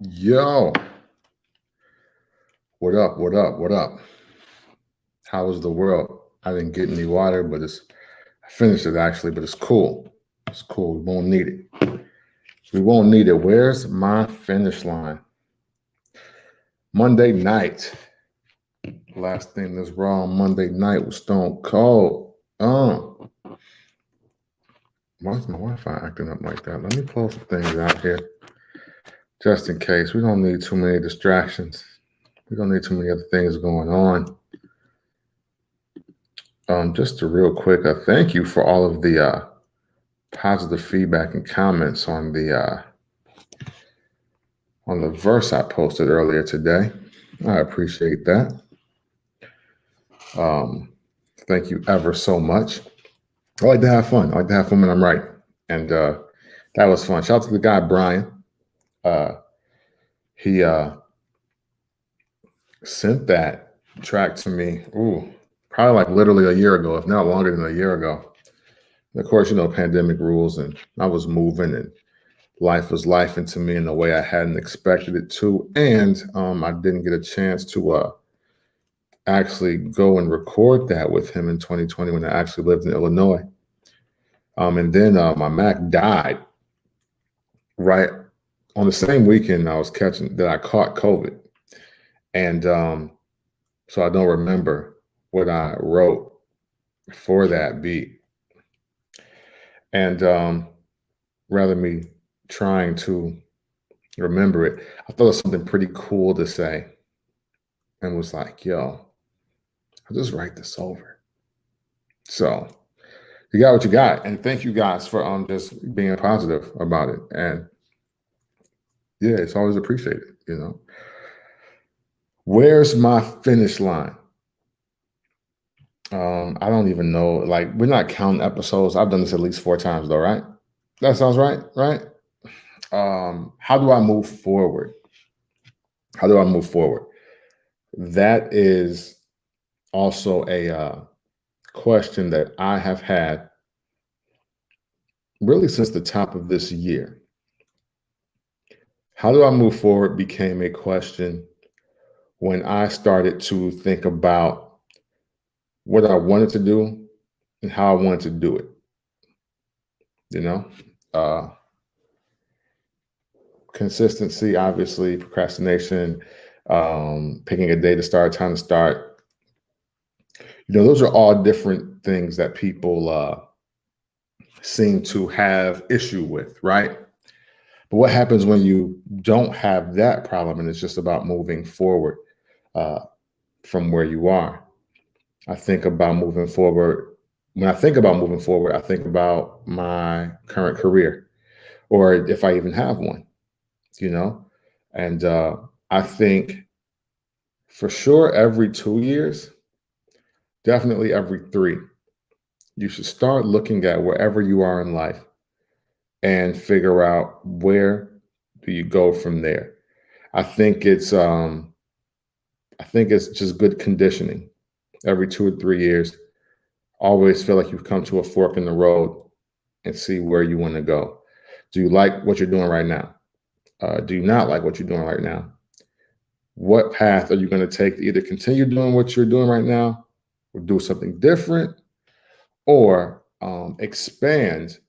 Yo, what up? What up? What up? How is the world? I didn't get any water, but I finished it actually, but it's cool. It's cool. We won't need it. We won't need it. Where's my finish line? Monday night. Last thing that's wrong Monday night was Stone Cold. Why is my Wi-Fi acting up like that? Let me close some things out here, just in case. We don't need too many distractions. We don't need too many other things going on. Just a real quick, thank you for all of the positive feedback and comments on the verse I posted earlier today. I appreciate that. Um, Thank you ever so much. I like to have fun. I like to have fun when I'm right, and that was fun. Shout out to the guy Brian. Uh, he sent that track to me. Ooh, probably like literally a year ago, if not longer than a year ago. And of course, pandemic rules, and I was moving, and life was life into me in a way I hadn't expected it to, and I didn't get a chance to actually go and record that with him in 2020 when I actually lived in Illinois. And then my Mac died right on the same weekend I caught COVID, and so I don't remember what I wrote for that beat, and rather me trying to remember it, I thought it was something pretty cool to say, and was like, "Yo, I'll just write this over." So you got what you got, and thank you guys for just being positive about it. And yeah, it's always appreciated. Where's my finish line? I don't even know. Like, we're not counting episodes. I've done this at least 4 times, though, right? That sounds right, right? How do I move forward? How do I move forward? That is also a question that I have had really since the top of this year. How do I move forward became a question when I started to think about what I wanted to do and how I wanted to do it. You know, uh, Consistency, obviously, procrastination, picking a day to start, time to start. Those are all different things that people seem to have issue with, right? But what happens when you don't have that problem and it's just about moving forward uh, from where you are? I think about moving forward. When I think about moving forward, I think about my current career, or if I even have one, you know? And I think for sure every 2 years, definitely every three, you should start looking at wherever you are in life and figure out where do you go from there. I think it's just good conditioning. Every 2 or 3 years, always feel like you've come to a fork in the road and see where you want to go. Do you like what you're doing right now? Do you not like what you're doing right now? What path are you going to take to either continue doing what you're doing right now, or do something different, or expand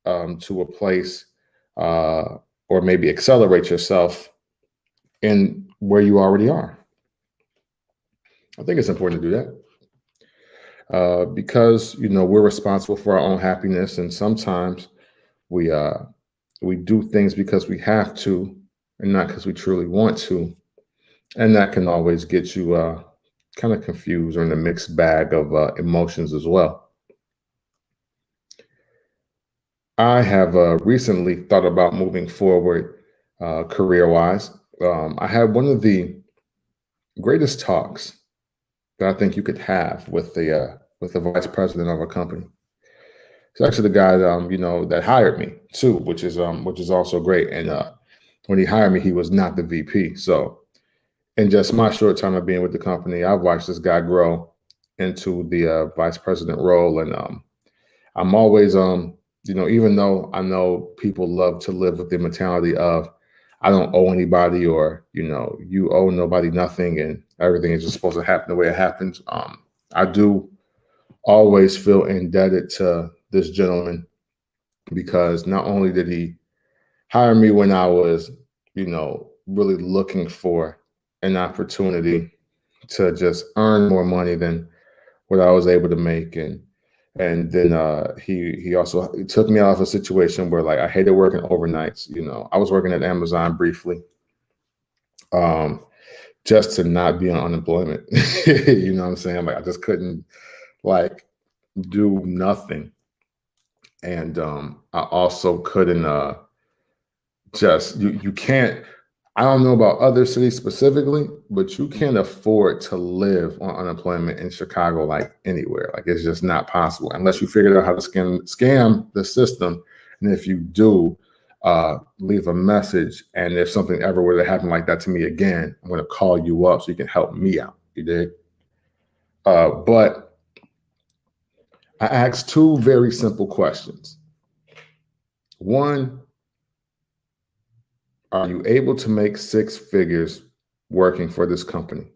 to a place, or maybe accelerate yourself in where you already are? I think it's important to do that because we're responsible for our own happiness, and sometimes we we do things because we have to, and not because we truly want to, and that can always get you kind of confused or in a mixed bag of emotions as well. I have recently thought about moving forward career-wise. I had one of the greatest talks that I think you could have with the vice president of a company. It's actually the guy that, that hired me too, which is also great. And when he hired me, he was not the VP. So in just my short time of being with the company, I've watched this guy grow into the vice president role, and I'm always even though I know people love to live with the mentality of I don't owe anybody, or you owe nobody nothing, and everything is just supposed to happen the way it happens. I do always feel indebted to this gentleman, because not only did he hire me when I was, really looking for an opportunity to just earn more money than what I was able to make, and then he also took me out of a situation where, like, I hated working overnights. I was working at Amazon briefly, um, just to not be on unemployment. You know what I'm saying? Like, I just couldn't, like, do nothing, and I also couldn't just you can't. I don't know about other cities specifically, but you can't afford to live on unemployment in Chicago, like anywhere. Like, it's just not possible unless you figured out how to scam the system. And if you do, leave a message. And if something ever were to happen like that to me again, I'm going to call you up so you can help me out. You dig? But I asked two very simple questions. One, are you able to make six figures working for this company?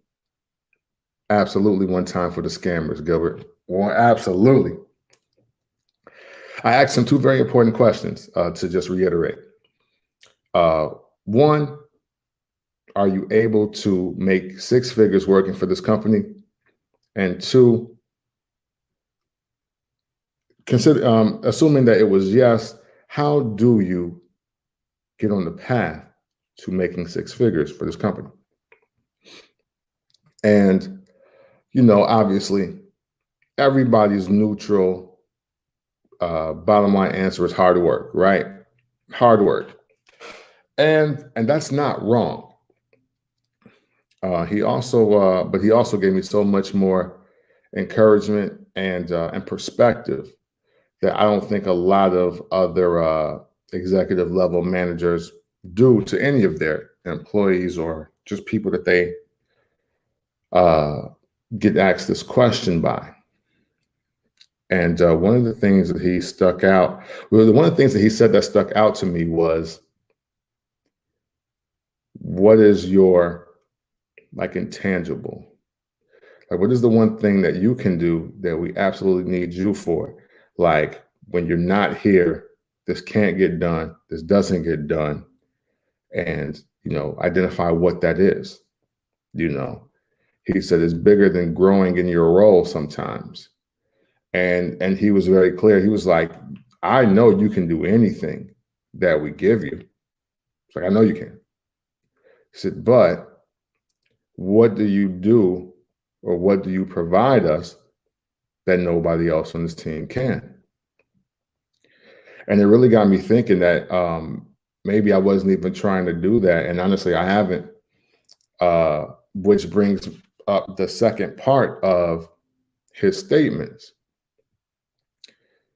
Absolutely, one time for the scammers, Gilbert. Well, absolutely. I asked him two very important questions, to just reiterate. One, are you able to make six figures working for this company? And two, consider assuming that it was yes, how do you get on the path to making six figures for this company? And obviously, everybody's neutral bottom line answer is hard work, right? Hard work, and that's not wrong. But he also gave me so much more encouragement and perspective that I don't think a lot of other executive level managers do to any of their employees, or just people that they get asked this question by. And one of the things that he stuck out, well, one of the things that he said that stuck out to me was, what is your, like, intangible? Like, what is the one thing that you can do that we absolutely need you for? Like, when you're not here, this can't get done, this doesn't get done. And, identify what that is. He said it's bigger than growing in your role sometimes. And he was very clear. He was like, I know you can do anything that we give you. It's like, I know you can. He said, but what do you do, or what do you provide us that nobody else on this team can? And it really got me thinking that maybe I wasn't even trying to do that. And honestly, I haven't, which brings up the second part of his statements.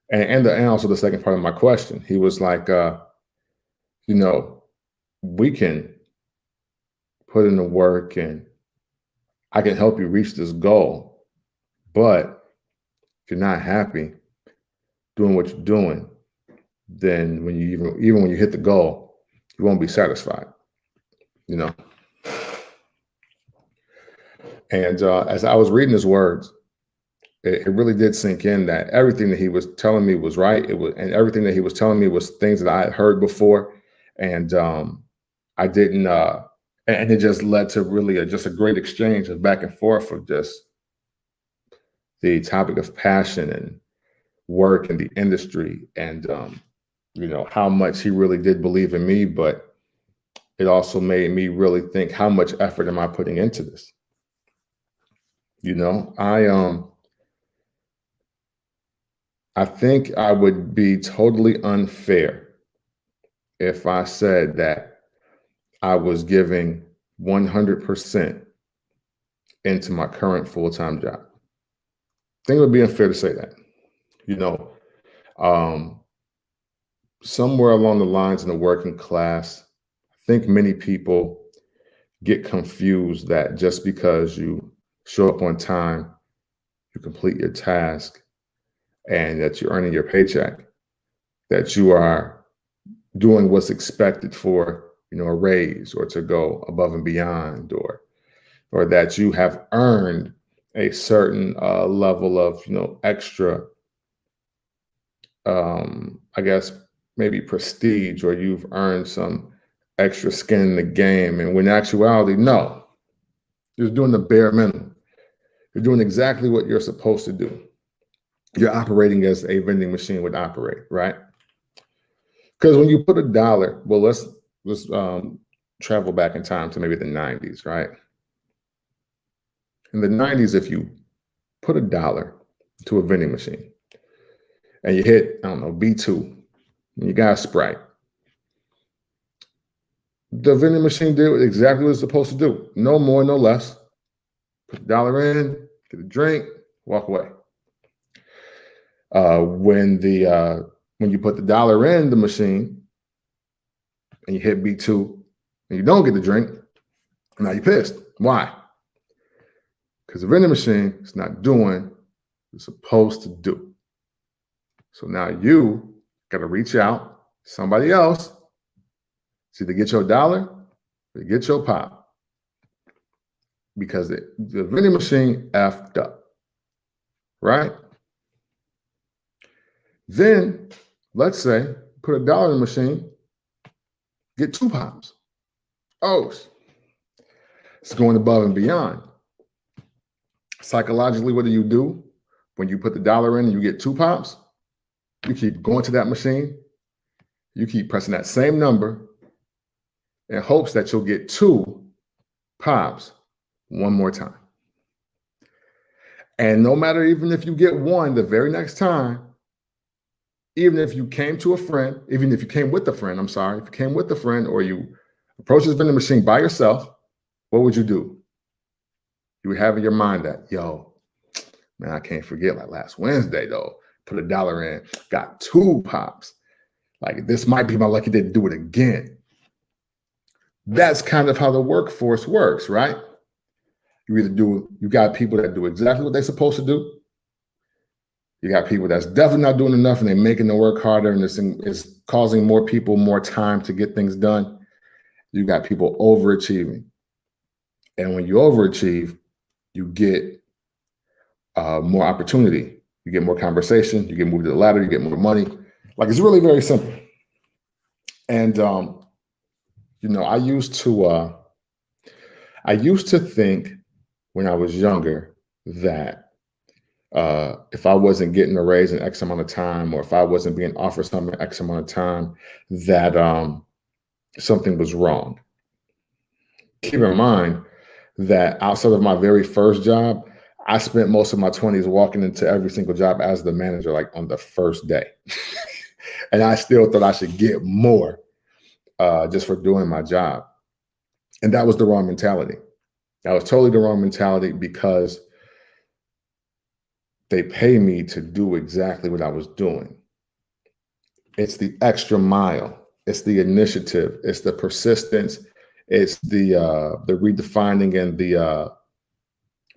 And also the second part of my question. He was like, we can put in the work and I can help you reach this goal. But if you're not happy doing what you're doing, then when you even when you hit the goal, you won't be satisfied. And as I was reading his words, it really did sink in that everything that he was telling me was right. And everything that he was telling me was things that I had heard before, and I didn't. And it just led to really just a great exchange of back and forth of just the topic of passion and work in the industry, and how much he really did believe in me, but it also made me really think, how much effort am I putting into this? I think I would be totally unfair if I said that I was giving 100% into my current full-time job. I think it would be unfair to say that. Somewhere along the lines in the working class, I think many people get confused that just because you show up on time, you complete your task, and that you're earning your paycheck, that you are doing what's expected for a raise or to go above and beyond, or that you have earned a certain level of, extra, I guess, maybe prestige, or you've earned some extra skin in the game. And when in actuality, no, you're doing the bare minimum. You're doing exactly what you're supposed to do. You're operating as a vending machine would operate, right? Because when you put a dollar, well, let's travel back in time to maybe the 90s, right? In the 90s, if you put a dollar to a vending machine and you hit, I don't know, B2, and you got a Sprite, the vending machine did exactly what it's supposed to do. No more, no less. Put the dollar in, get a drink, walk away. When you put the dollar in the machine and you hit B2 and you don't get the drink, now you're pissed. Why? Because the vending machine is not doing what it's supposed to do. So now you got to reach out to somebody else to either get your dollar or get your pop, because the vending machine effed up, right? Then let's say put a dollar in the machine, get 2 pops. Oh, it's going above and beyond. Psychologically, what do? When you put the dollar in and you get 2 pops, you keep going to that machine, you keep pressing that same number in hopes that you'll get 2 pops one more time. And no matter, even if you get 1 the very next time, even if you came with a friend, if you came with a friend, or you approach this vending machine by yourself, what would you do? You would have in your mind that, yo, man, I can't forget, like last Wednesday though, put a dollar in, got 2 pops. Like, this might be my lucky day to do it again. That's kind of how the workforce works, right? You got people that do exactly what they're supposed to do. You got people that's definitely not doing enough and they're making the work harder, and it's causing more people more time to get things done. You got people overachieving. And when you overachieve, you get more opportunity. You get more conversation. You get moved to the ladder. You get more money. Like, it's really very simple. And, I used to think when I was younger that if I wasn't getting a raise in X amount of time, or if I wasn't being offered something in X amount of time, that something was wrong. Keep in mind that outside of my very first job, I spent most of my 20s walking into every single job as the manager, like on the first day. And I still thought I should get more just for doing my job. And that was the wrong mentality. That was totally the wrong mentality, because they pay me to do exactly what I was doing. It's the extra mile. It's the initiative. It's the persistence. It's the redefining and the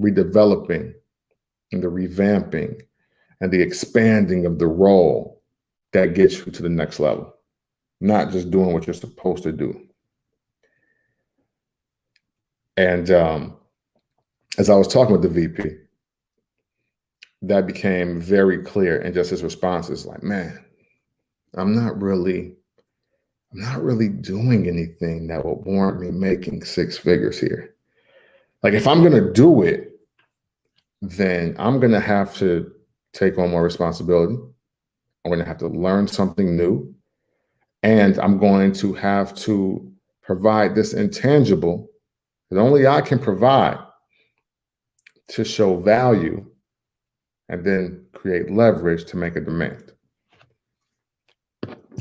redeveloping and the revamping and the expanding of the role that gets you to the next level, not just doing what you're supposed to do. And as I was talking with the VP, that became very clear. And just his response is like, man, I'm not really doing anything that will warrant me making 6 figures here. Like, if I'm going to do it, then I'm going to have to take on more responsibility. I'm going to have to learn something new. And I'm going to have to provide this intangible that only I can provide to show value, and then create leverage to make a demand.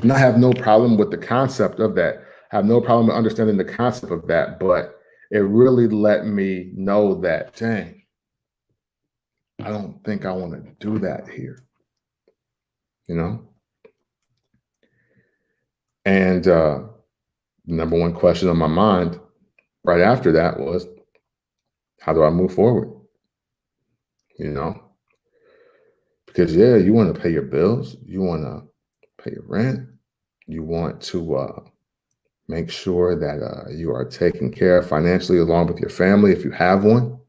And I have no problem with the concept of that. I have no problem with understanding the concept of that, but it really let me know that, dang, I don't think I want to do that here, And number one question on my mind right after that was, how do I move forward? Because you want to pay your bills, you want to pay your rent, you want to Make sure that you are taken care of financially along with your family if you have one.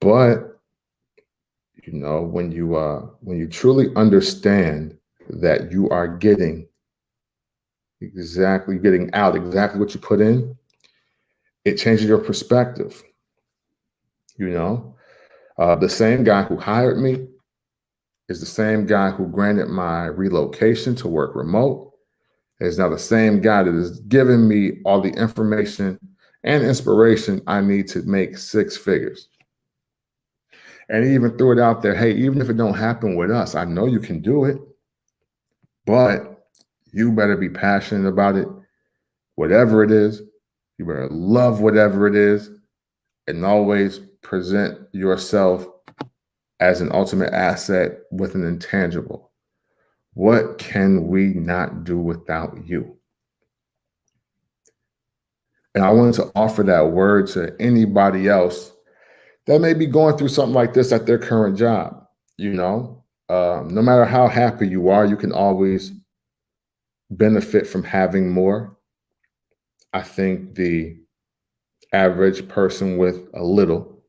But when you truly understand that you are getting out exactly what you put in, it changes your perspective. You know, the same guy who hired me is the same guy who granted my relocation to work remote. Is now the same guy that is giving me all the information and inspiration I need to make six figures. And he even threw it out there. Hey, even if it don't happen with us, I know you can do it, but you better be passionate about it. Whatever it is, you better love whatever it is, and always present yourself as an ultimate asset with an intangible. What can we not do without you? And I wanted to offer that word to anybody else that may be going through something like this at their current job. No matter how happy you are, you can always benefit from having more. I think the average person with a little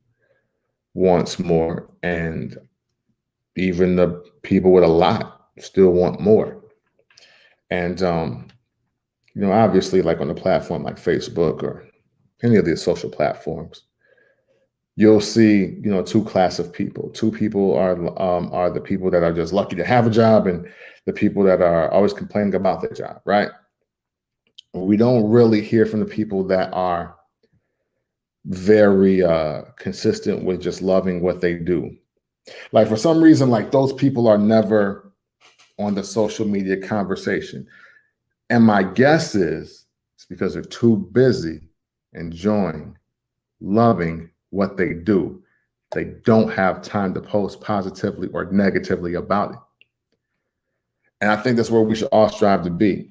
wants more, and even the people with a lot still want more. And obviously, like on a platform like Facebook or any of these social platforms, you'll see, two class of people. Two people are the people that are just lucky to have a job, and the people that are always complaining about their job, right? We don't really hear from the people that are very consistent with just loving what they do. Like for some reason, like those people are never on the social media conversation. And my guess is it's because they're too busy enjoying, loving what they do. They don't have time to post positively or negatively about it. And I think that's where we should all strive to be.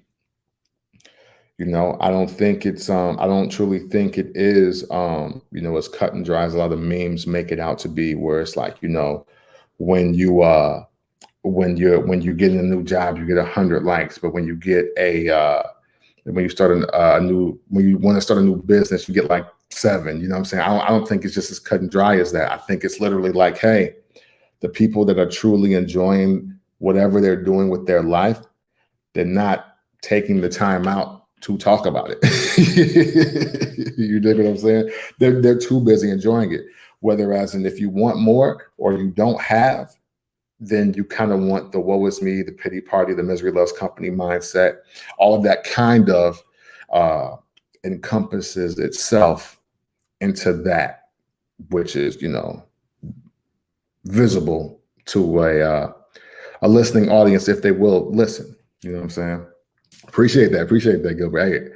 I don't think I don't truly think it is, as cut and dry as a lot of memes make it out to be, where it's like, when you when you get in a new job, you get 100 likes, but when you get when you want to start a new business, you get like 7. You know what I'm saying? I don't think it's just as cut and dry as that. I think it's literally like, hey, the people that are truly enjoying whatever they're doing with their life, they're not taking the time out to talk about it. You dig what I'm saying? They're too busy enjoying it. Whereas, and if you want more or you don't have, then you kind of want the woe is me, the pity party, the misery loves company mindset. All of that kind of encompasses itself into that, which is, visible to a listening audience if they will listen. You know what I'm saying? Appreciate that, Gilbert. Hey,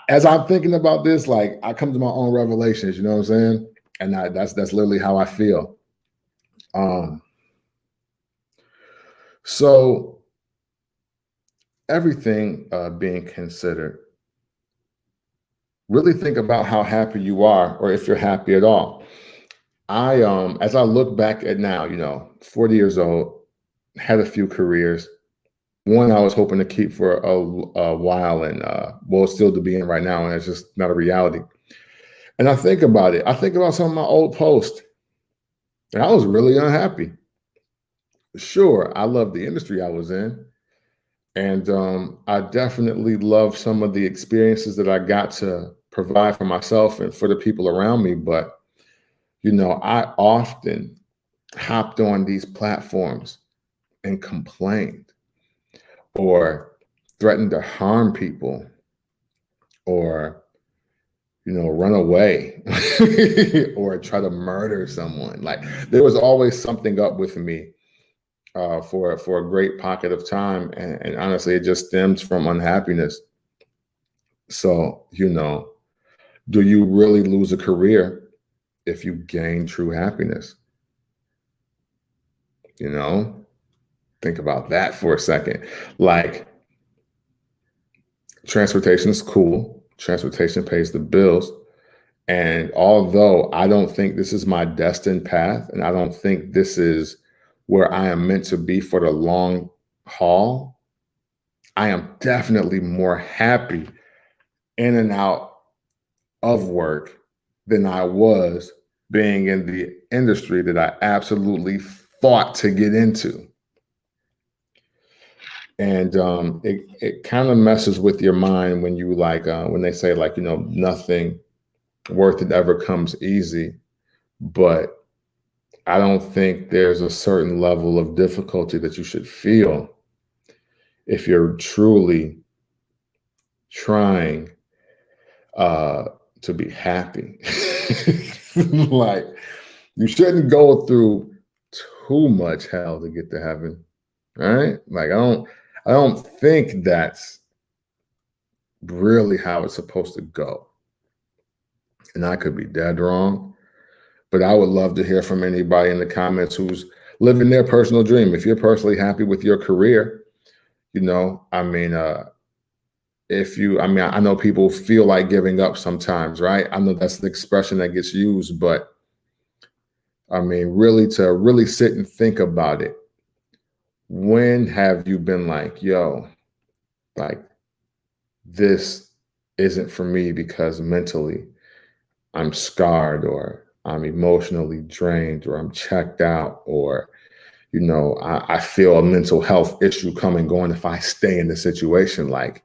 as I'm thinking about this, like I come to my own revelations. You know what I'm saying? And that's literally how I feel. So everything being considered, really think about how happy you are, or if you're happy at all. As I look back at now, 40 years old, had a few careers. One I was hoping to keep for a while, and still to be in right now, and it's just not a reality. And I think about it. I think about some of my old posts, and I was really unhappy. Sure, I love the industry I was in, and I definitely love some of the experiences that I got to provide for myself and for the people around me. But I often hopped on these platforms and complained, or threatened to harm people, or run away or try to murder someone. Like there was always something up with me for a great pocket of time, and honestly, it just stems from unhappiness. So do you really lose a career if you gain true happiness? Think about that for a second. Like, transportation is cool. Transportation pays the bills. And although I don't think this is my destined path, and I don't think this is where I am meant to be for the long haul, I am definitely more happy in and out of work than I was being in the industry that I absolutely fought to get into. And it kind of messes with your mind when you when they say nothing worth it ever comes easy. But I don't think there's a certain level of difficulty that you should feel if you're truly trying to be happy. Like, you shouldn't go through too much hell to get to heaven. Right? Like, I don't think that's really how it's supposed to go. And I could be dead wrong, but I would love to hear from anybody in the comments who's living their personal dream. If you're personally happy with your career, I know people feel like giving up sometimes, right? I know that's the expression that gets used, but really to really sit and think about it. When have you been like, yo, like, this isn't for me because mentally I'm scarred, or I'm emotionally drained, or I'm checked out, or I feel a mental health issue coming going if I stay in the situation. Like,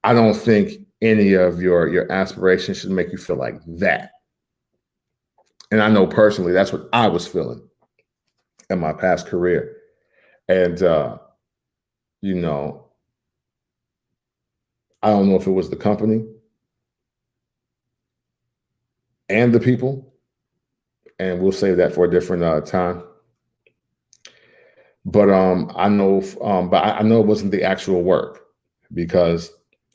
I don't think any of your aspirations should make you feel like that. And I know personally that's what I was feeling in my past career. And I don't know if it was the company and the people, and we'll save that for a different time. But I know, but I know it wasn't the actual work, because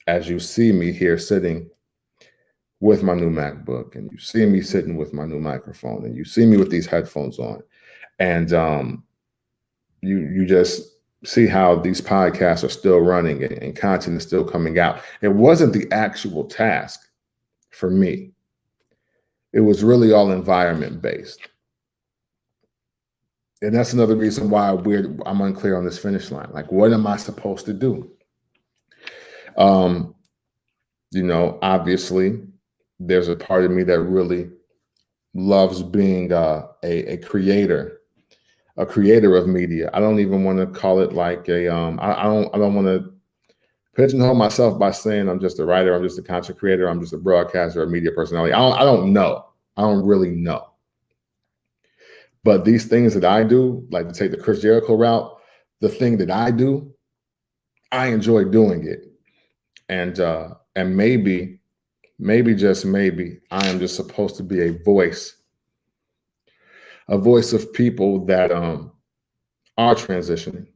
as you see me here sitting with my new MacBook, and you see me sitting with my new microphone, and you see me with these headphones on, and you just see how these podcasts are still running, and content is still coming out. It wasn't the actual task for me. It was really all environment based. And that's another reason why I'm unclear on this finish line. Like, what am I supposed to do? Obviously, there's a part of me that really loves being a creator of media. I don't even want to call it like I don't want to pigeonhole myself by saying I'm just a writer, I'm just a content creator, I'm just a broadcaster, a media personality. I don't know. I don't really know. But these things that I do, like to take the Chris Jericho route, the thing that I do, I enjoy doing it. And maybe just maybe I am just supposed to be a voice of people that are transitioning,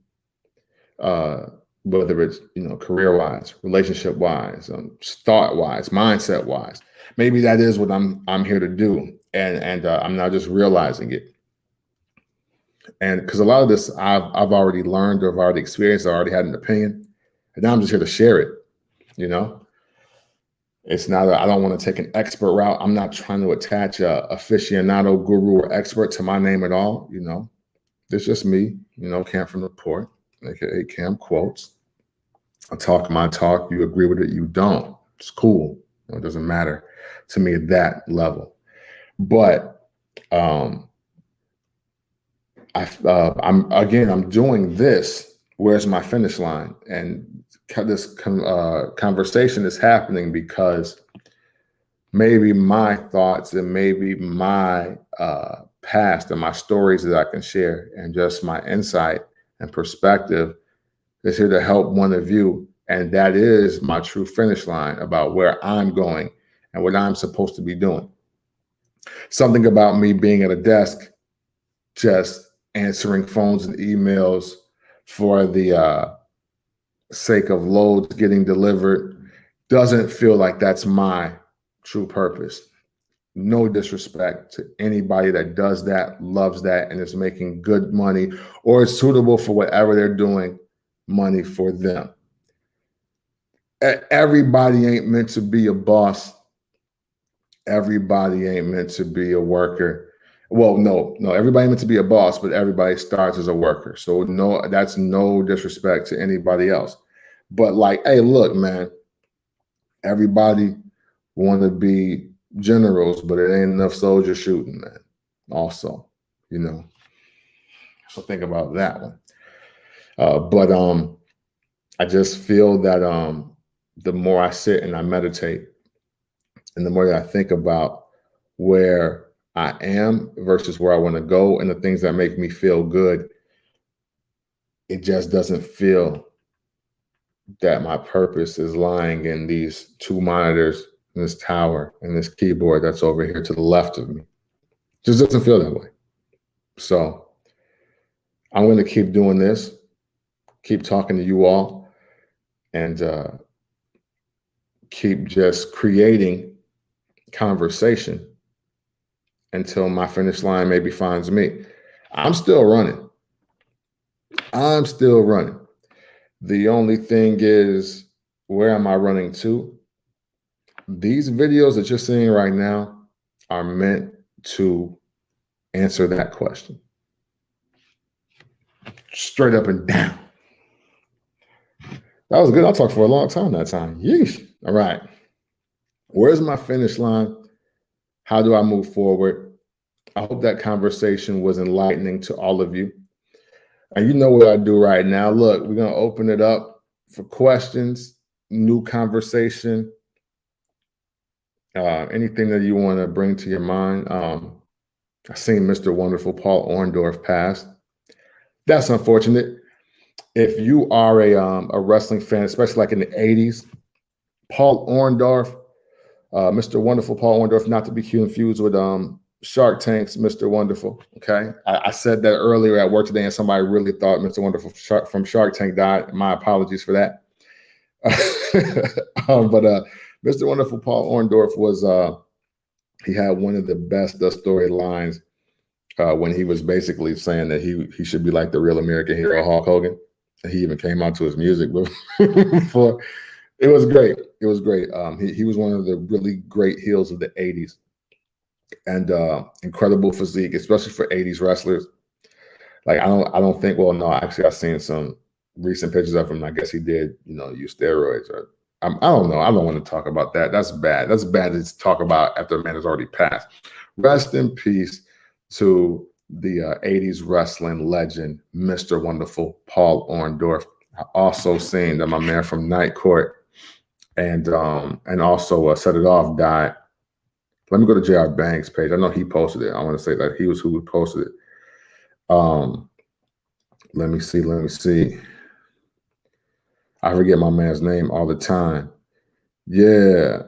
whether it's career-wise, relationship-wise, thought-wise, mindset-wise. Maybe that is what I'm here to do, and I'm not just realizing it. And because a lot of this I've already learned, or I've already experienced, I already had an opinion, and now I'm just here to share it. It's not, I don't want to take an expert route. I'm not trying to attach a aficionado, guru, or expert to my name at all. It's just me, Cam from the Port, aka Cam Quotes. I talk my talk. You agree with it, you don't. It's cool. It doesn't matter to me at that level. But I'm doing this. Where's my finish line? And this conversation is happening because maybe my thoughts and maybe my past and my stories that I can share, and just my insight and perspective is here to help one of you. And that is my true finish line about where I'm going and what I'm supposed to be doing. Something about me being at a desk, just answering phones and emails for the sake of loads getting delivered, doesn't feel like that's my true purpose. No disrespect to anybody that does that, loves that, and is making good money, or is suitable for whatever they're doing, money for them. Everybody ain't meant to be a boss. Everybody ain't meant to be a worker. Well, no, everybody meant to be a boss, but everybody starts as a worker. So no, that's no disrespect to anybody else. But like, hey, look, man, everybody want to be generals, but it ain't enough soldiers shooting, man. Also, you know. So think about that one. But I just feel that the more I sit and I meditate, and the more that I think about where I am versus where I want to go, and the things that make me feel good, it just doesn't feel that my purpose is lying in these two monitors, in this tower, and this keyboard that's over here to the left of me. Just doesn't feel that way. So I'm going to keep doing this, keep talking to you all, and keep just creating conversation until my finish line maybe finds me. I'm still running. I'm still running. The only thing is, where am I running to? These videos that you're seeing right now are meant to answer that question. Straight up and down. That was good. I talked for a long time that time. Yeesh. All right. Where's my finish line? How do I move forward? I hope that conversation was enlightening to all of you. And you know what I do right now. Look, we're going to open it up for questions, new conversation, anything that you want to bring to your mind. I seen Mr. Wonderful Paul Orndorff pass. That's unfortunate. If you are a wrestling fan, especially like in the 80s, Paul Orndorff, Mr. Wonderful Paul Orndorff, not to be confused with Shark Tank's Mr. Wonderful. Okay, I said that earlier at work today, and somebody really thought Mr. Wonderful from Shark Tank died. My apologies for that. But Mr. Wonderful Paul Orndorff was he had one of the best storylines when he was basically saying that he should be like the real American hero Hulk Hogan. He even came out to his music before. It was great. It was great. He was one of the really great heels of the 80s, and incredible physique, especially for 80s wrestlers. Like I don't think. Well, no, actually, I've seen some recent pictures of him. I guess he did, use steroids, or I don't know. I don't want to talk about that. That's bad. That's bad to talk about after a man has already passed. Rest in peace to the 80s wrestling legend, Mr. Wonderful Paul Orndorff. I also seen that my man from Night Court and also Set It Off died. Let me go to J.R. Banks' page. I know he posted it. I want to say that he was who posted it. Let me see. I forget my man's name all the time. Yeah.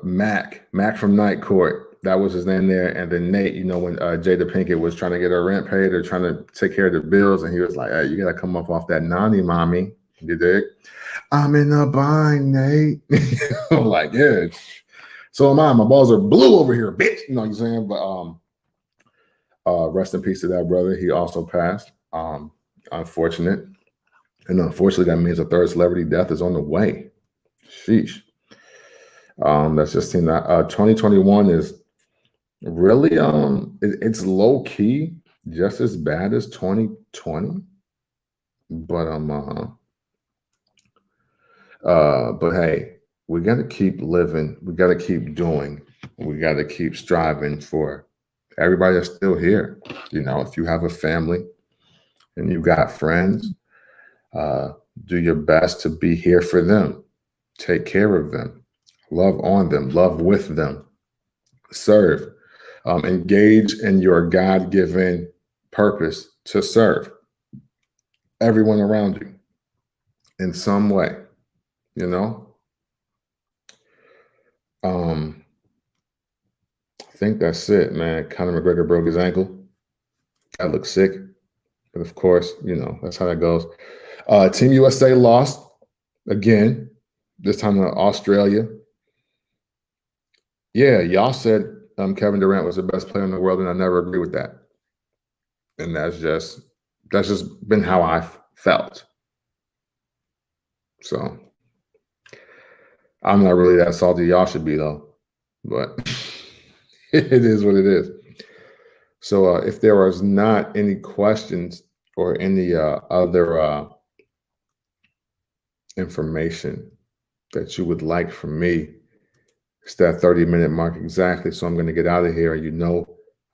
Mac from Night Court. That was his name there. And then Nate, when Jada Pinkett was trying to get her rent paid or trying to take care of the bills, and he was like, hey, you got to come up off that nanny, mommy. You dig? I'm in a bind, Nate. I'm like, yeah. So am I. My balls are blue over here, bitch. You know what I'm saying? But rest in peace to that brother. He also passed. Unfortunate. And unfortunately, that means a third celebrity death is on the way. Sheesh. That's just seen that 2021 is really it's low key just as bad as 2020, but hey, we got to keep living, we got to keep doing, we got to keep striving for everybody that's still here. If you have a family and you got friends, do your best to be here for them, take care of them, love on them, love with them, serve, engage in your God-given purpose to serve everyone around you in some way, I think that's it, man. Conor McGregor broke his ankle. That looks sick. But of course, that's how that goes. Team USA lost again, this time to Australia. Yeah, y'all said Kevin Durant was the best player in the world, and I never agree with that. And that's just been how I felt. So I'm not really that salty. Y'all should be, though. But it is what it is. So if there was not any questions or any other information that you would like from me. It's that 30-minute mark exactly. So I'm going to get out of here. And you know,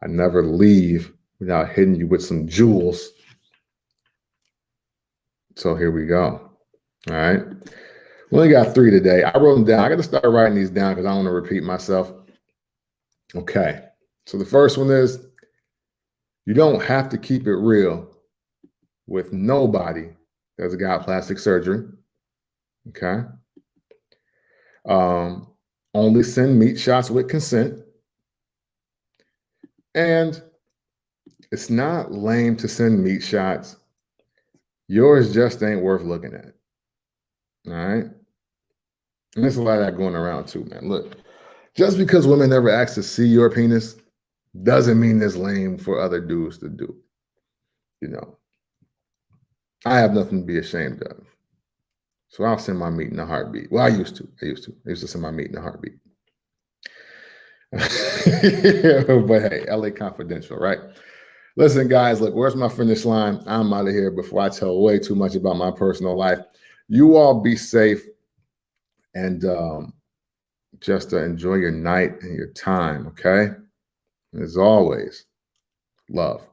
I never leave without hitting you with some jewels. So here we go. All right. We only got 3 today. I wrote them down. I got to start writing these down because I don't want to repeat myself. Okay. So the first one is, you don't have to keep it real with nobody that's got plastic surgery. Okay. Only send meat shots with consent. And it's not lame to send meat shots. Yours just ain't worth looking at. All right. And there's a lot of that going around too, man. Look, just because women never ask to see your penis doesn't mean it's lame for other dudes to do. You know, I have nothing to be ashamed of. So I'll send my meat in a heartbeat. Well, I used to send my meat in a heartbeat. But hey, LA Confidential, right? Listen, guys, look, where's my finish line? I'm out of here before I tell way too much about my personal life. You all be safe and just enjoy your night and your time, okay? As always, love.